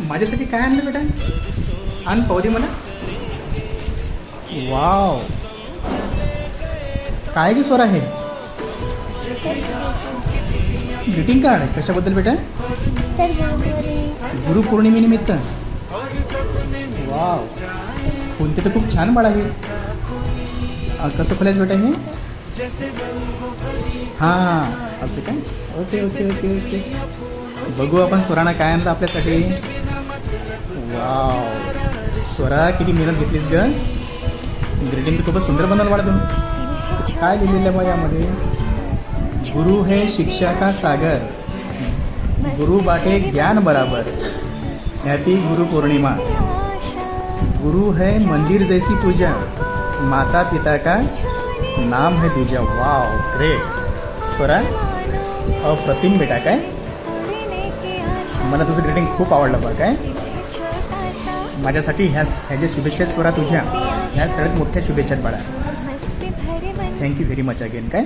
माझ्यासाठी काय आणलं बेटा? आण पाहू दे मला. वाव, काय गे स्वरा हे? ग्रीटिंग कार्ड आहे. कशाबद्दल बेटा? गुरुपौर्णिमेनिमित्त. वाव, कोणते तर खूप छान बाळ आहे. कसं खोलायचं बेटा हे? हां, असं काय? Okay okay okay okay. बघू आपण स्वरानं काय आणलं आपल्यासाठी. वाव, स्वरा किती मेहनत घेतलीस ग. ग्रीटिंग तर खूपच सुंदर बनवलं वाटतं. काय लिहिलेलं आहे बा यामध्ये? गुरु है शिक्षा का सागर, गुरु बाटे ज्ञान बराबर, हैप्पी गुरु पूर्णिमा. गुरु है मंदिर जैसी पूजा, माता पिता का नाम है दूजा. वाव, ग्रेट स्वरा, अप्रतिम बेटा. काय मला तुझं ग्रीटिंग खूप आवडलं बघ. काय माझ्यासाठी ह्या ज्या शुभेच्छा स्वरा तुझ्या ह्या सगळ्यात मोठ्या शुभेच्छा बाळा. Thank you very much again. काय